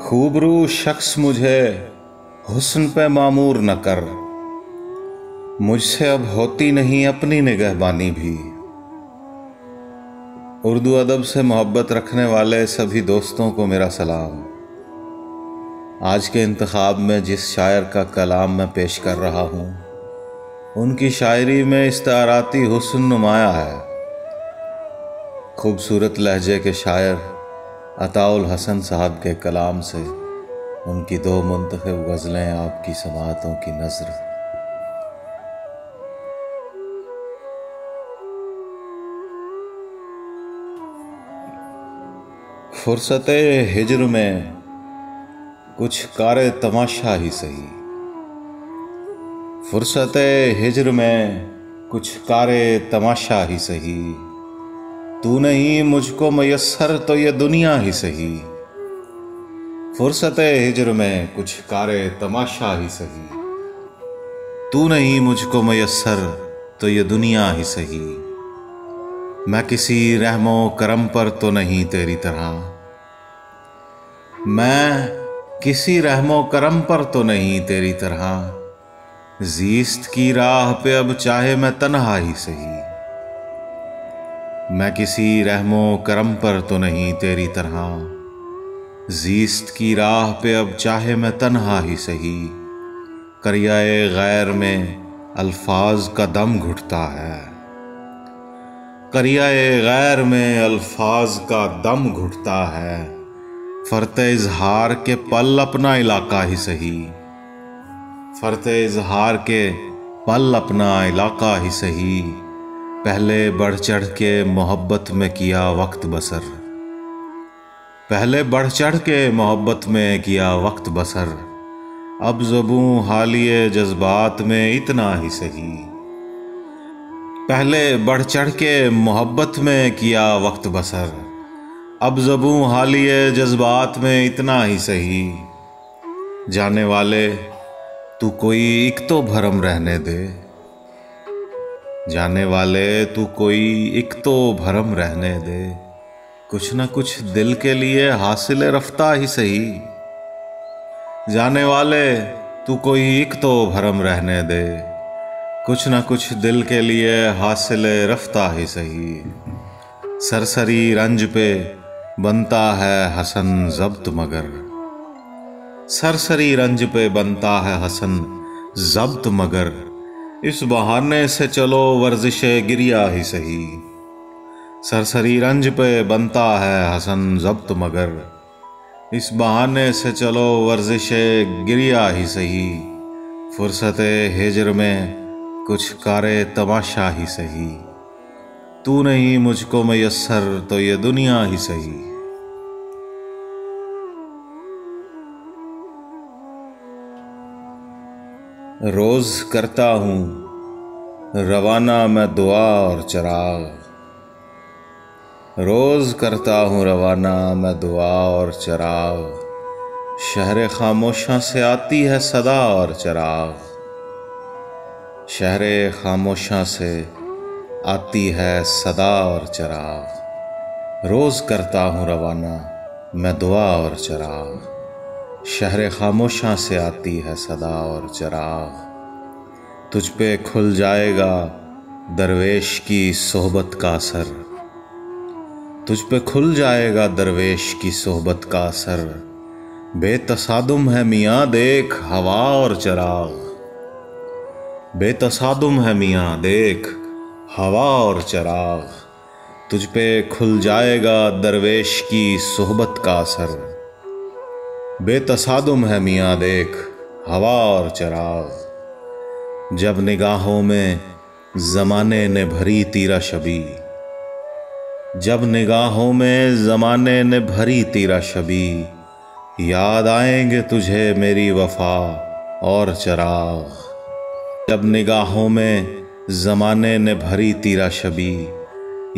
खूबरू शख्स मुझे हुस्न पे मामूर न कर, मुझसे अब होती नहीं अपनी निगहबानी भी। उर्दू अदब से मोहब्बत रखने वाले सभी दोस्तों को मेरा सलाम। आज के इंतखाब में जिस शायर का कलाम मैं पेश कर रहा हूँ, उनकी शायरी में इस्ताराती हुस्न नुमाया है। खूबसूरत लहजे के शायर अताउल हसन साहब के कलाम से उनकी दो मुंतखब गज़लें आपकी समाअतों की नज़र। फुर्सते हिज्र में कुछ कारे तमाशा ही सही, फुर्सते हिज्र में कुछ कारे तमाशा ही सही। तू नहीं मुझको मयस्सर तो ये दुनिया ही सही। फुर्सते हिज्र में कुछ कारे तमाशा ही सही। तू नहीं मुझको मयस्सर तो ये दुनिया ही सही। मैं किसी रहमो करम पर तो नहीं तेरी तरह, मैं किसी रहमो करम पर तो नहीं तेरी तरह। ज़ीस्त की राह पे अब चाहे मैं तन्हा ही सही। मैं किसी रहमो करम पर तो नहीं तेरी तरह। ज़ीस्त की राह पे अब चाहे मैं तन्हा ही सही। करियाए गैर में अल्फाज का दम घुटता है, करियाए गैर में अल्फाज का दम घुटता है। फरते इजहार के पल अपना इलाका ही सही, फरते इजहार के पल अपना इलाका ही सही। पहले बढ़ चढ़ के मोहब्बत में किया वक्त बसर, पहले बढ़ चढ़ के मोहब्बत में किया वक्त बसर। अब ज़बूं हालिए जज्बात में इतना ही सही। पहले बढ़ चढ़ के मोहब्बत में किया वक्त बसर। अब ज़बूं हालिए जज्बात में इतना ही सही। जाने वाले तू कोई एक तो भरम रहने दे, जाने वाले तू कोई एक तो भरम रहने दे। कुछ न कुछ दिल के लिए हासिल रफ्ता ही सही। जाने वाले तू कोई एक तो भरम रहने दे। कुछ न कुछ दिल के लिए हासिल रफ्ता ही सही। सरसरी रंज पे बनता है हसन ज़ब्त मगर, सरसरी रंज पे बनता है हसन ज़ब्त मगर। इस बहाने से चलो वर्जिशे गिरिया ही सही। सरसरी रंज पे बनता है हसन ज़ब्त मगर। इस बहाने से चलो वर्जिशे गिरिया ही सही। फुर्सते हिज्र में कुछ कारे तमाशा ही सही। तू नहीं मुझको मयस्सर तो ये दुनिया ही सही। रोज़ करता हूँ रवाना मैं दुआ और चराग, रोज़ करता हूँ रवाना मैं दुआ और चराग। शहर खामोशां से आती है सदा और चराग, शहर खामोशां से आती है सदा और चराग। रोज़ करता हूँ रवाना मैं दुआ और चराग। शहर खामोशां से आती है सदा और चराग। तुझ पे खुल जाएगा दरवेश की सोहबत का असर, तुझ पे खुल जाएगा दरवेश की सोहबत का असर। बेतसादुम है मियाँ देख हवा और चराग, बेतसादुम है मियाँ देख हवा और चराग। तुझ पे खुल जाएगा दरवेश की सोहबत का असर। बेतसादुम है मियाँ देख हवा और चराग। जब निगाहों में ज़माने ने भरी तीरा शबी, जब निगाहों में ज़माने ने भरी तीरा शबी। याद आएंगे तुझे मेरी वफ़ा और चराग। जब निगाहों में ज़माने ने भरी तीरा शबी।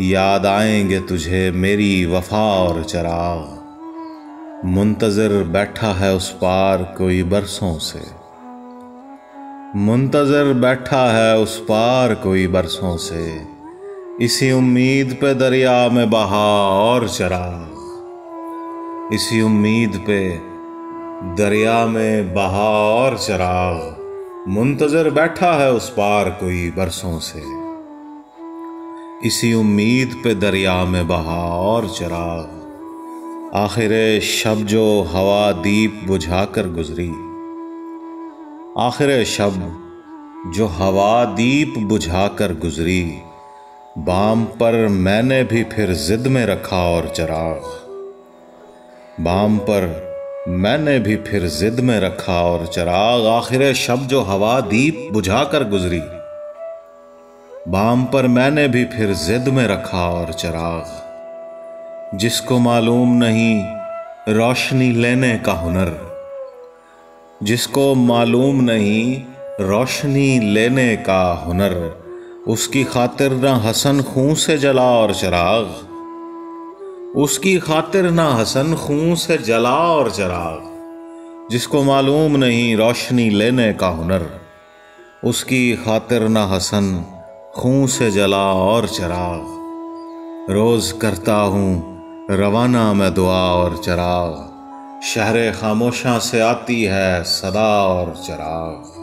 याद आएंगे तुझे मेरी वफ़ा और चराग। मुंतज़िर बैठा है उस पार कोई बरसों से, मुंतज़िर बैठा है उस पार कोई बरसों से। इसी उम्मीद पे दरिया में बहा और चराग, इसी उम्मीद पे दरिया में बहा और चराग, मुंतजर बैठा है उस पार कोई बरसों से। इसी उम्मीद पे दरिया में बहा और चराग, आखिर शब जो हवा दीप बुझा कर गुजरी। आखिर शब जो हवा दीप बुझा कर गुजरी, बाम पर मैंने भी फिर जिद में रखा और चराग। बाम पर मैंने भी फिर जिद में रखा और चराग, आखिर शब जो हवा दीप बुझा कर गुजरी। बाम पर मैंने भी फिर जिद में रखा और चराग। जिसको मालूम नहीं रोशनी लेने का हुनर, जिसको मालूम नहीं रोशनी लेने का हुनर, उसकी खातिर ना हसन खून से जला और चराग। उसकी खातिर ना हसन खून से जला और चराग। जिसको मालूम नहीं रोशनी लेने का हुनर, उसकी खातिर ना हसन खून से जला और चराग। रोज करता हूँ रवाना मैं दुआ और चराग, शहरे खामोशां से आती है सदा और चराग।